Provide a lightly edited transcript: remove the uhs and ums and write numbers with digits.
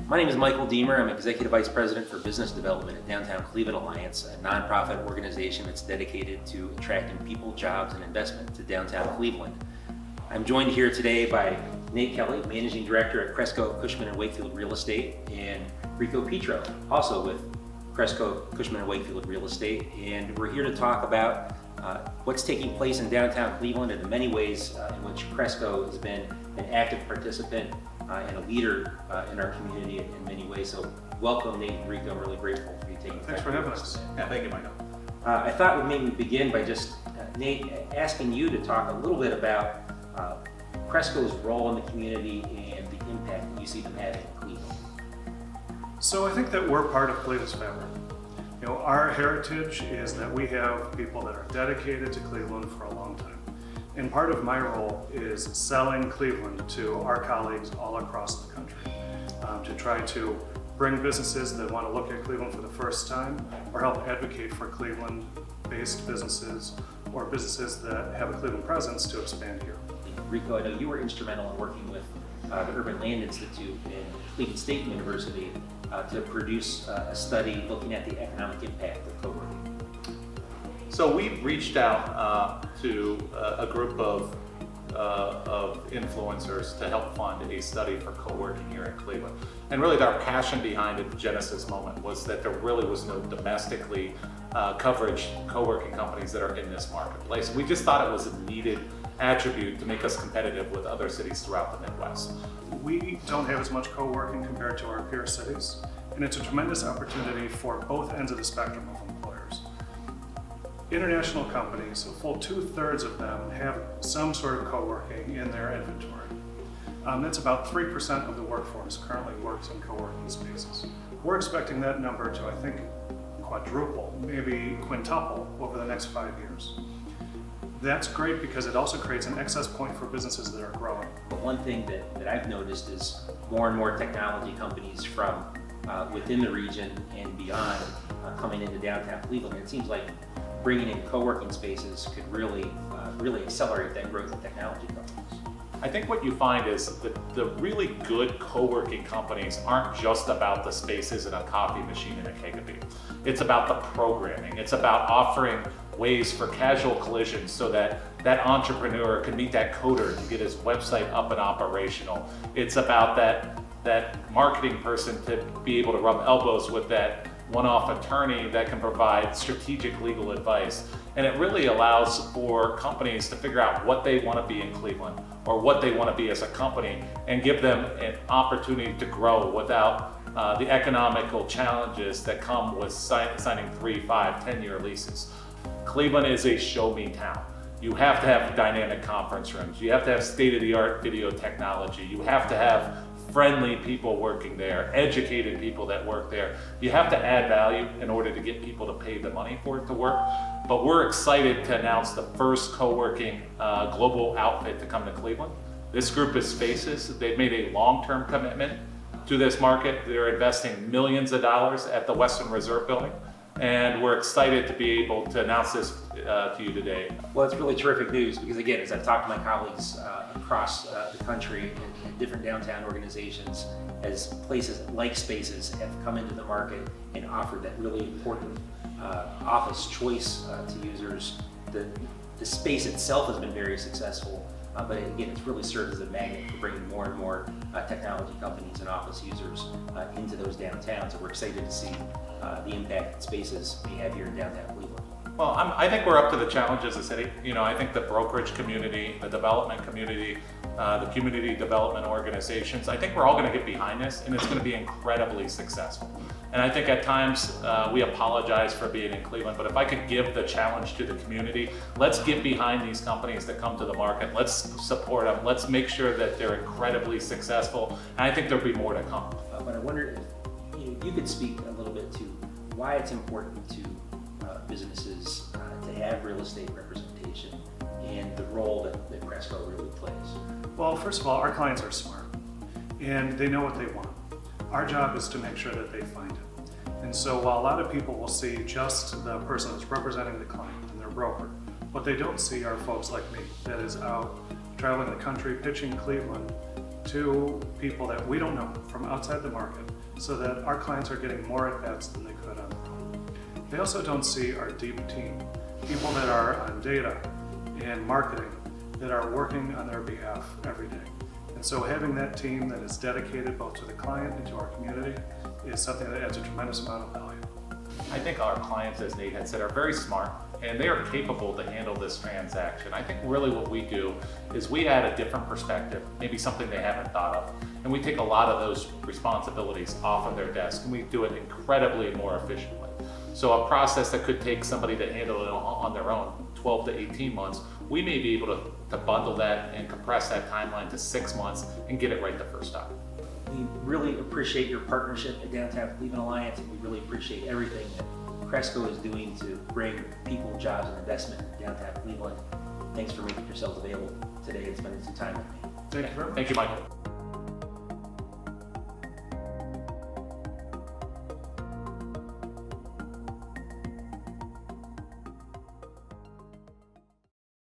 My name is Michael Deemer. I'm Executive Vice President for Business Development at Downtown Cleveland Alliance, a nonprofit organization that's dedicated to attracting people, jobs, and investment to downtown Cleveland. I'm joined here today by Nate Kelly, Managing Director at CRESCO, Cushman and Wakefield Real Estate, and Rico Petro, also with CRESCO, Cushman and Wakefield Real Estate. And we're here to talk about what's taking place in downtown Cleveland and the many ways in which CRESCO has been an active participant and a leader in our community in many ways. So welcome, Nate and Rico. I'm really grateful for you taking the time. Thanks for having us. Yeah, thank you, Michael. I thought we'd maybe begin by just, Nate, asking you to talk a little bit about CRESCO's role in the community and the impact that you see them having in Cleveland. So I think that we're part of Cleveland's fabric. You know, our heritage is that we have people that are dedicated to Cleveland for a long time. And part of my role is selling Cleveland to our colleagues all across the country to try to bring businesses that want to look at Cleveland for the first time or help advocate for Cleveland-based businesses or businesses that have a Cleveland presence to expand here. Rico, I know you were instrumental in working with the Urban Land Institute and Cleveland State University to produce a study looking at the economic impact of CoWorking. So we reached out to a group of influencers to help fund a study for co-working here in Cleveland. And really our passion behind it, the genesis moment, was that there really was no domestically coverage co-working companies that are in this marketplace. We just thought it was a needed attribute to make us competitive with other cities throughout the Midwest. We don't have as much co-working compared to our peer cities, and it's a tremendous opportunity for both ends of the spectrum of employers. International companies, a full 2/3 of them have some sort of co-working in their inventory. That's about 3% of the workforce currently works in co-working spaces. We're expecting that number to, I think, quadruple, maybe quintuple over the next 5 years. That's great because it also creates an access point for businesses that are growing. But one thing that I've noticed is more and more technology companies from within the region and beyond coming into downtown Cleveland. And it seems like bringing in co-working spaces could really accelerate that growth of technology companies. I think what you find is that the really good co-working companies aren't just about the spaces and a coffee machine and a keg of beer. It's about the programming. It's about offering ways for casual collisions so that that entrepreneur can meet that coder to get his website up and operational. It's about that marketing person to be able to rub elbows with that one-off attorney that can provide strategic legal advice. And it really allows for companies to figure out what they want to be in Cleveland or what they want to be as a company and give them an opportunity to grow without the economical challenges that come with signing 3, 5, 10-year leases. Cleveland is a show-me town. You have to have dynamic conference rooms. You have to have state-of-the-art video technology. You have to have friendly people working there, educated people that work there. You have to add value in order to get people to pay the money for it to work. But we're excited to announce the first co-working global outfit to come to Cleveland. This group is Spaces. They've made a long-term commitment to this market. They're investing millions of dollars at the Western Reserve Building. And we're excited to be able to announce this to you today. Well, it's really terrific news because, again, as I've talked to my colleagues across the country and different downtown organizations, as places like Spaces have come into the market and offered that really important office choice to users, the space itself has been very successful. But again, it's really served as a magnet for bringing more and more technology companies and office users into those downtowns. And we're excited to see the impact that Spaces may have here in downtown Cleveland. Well, I think we're up to the challenge as a city. You know, I think the brokerage community, the development community, the community development organizations, I think we're all going to get behind this and it's going to be incredibly successful. And I think at times we apologize for being in Cleveland, but if I could give the challenge to the community, let's get behind these companies that come to the market. Let's support them. Let's make sure that they're incredibly successful. And I think there'll be more to come. But I wonder if you could speak a little bit to why it's important to businesses to have real estate representation and the role that CRESCO really plays. Well, first of all, our clients are smart and they know what they want. Our job is to make sure that they find it. And so while a lot of people will see just the person that's representing the client and their broker, what they don't see are folks like me that is out traveling the country pitching Cleveland to people that we don't know from outside the market so that our clients are getting more at-bats than they could on their own. They also don't see our deep team, people that are on data and marketing that are working on their behalf every day. And so having that team that is dedicated both to the client and to our community is something that adds a tremendous amount of value. I think our clients, as Nate had said, are very smart and they are capable to handle this transaction. I think really what we do is we add a different perspective, maybe something they haven't thought of, and we take a lot of those responsibilities off of their desk and we do it incredibly more efficiently. So a process that could take somebody to handle it on their own 12 to 18 months, we may be able to bundle that and compress that timeline to 6 months and get it right the first time. We really appreciate your partnership at Downtown Cleveland Alliance, and we really appreciate everything that CRESCO is doing to bring people, jobs, and investment in downtown Cleveland. Thanks for making yourselves available today and spending some time with me. Thank you very much. Thank you, Michael.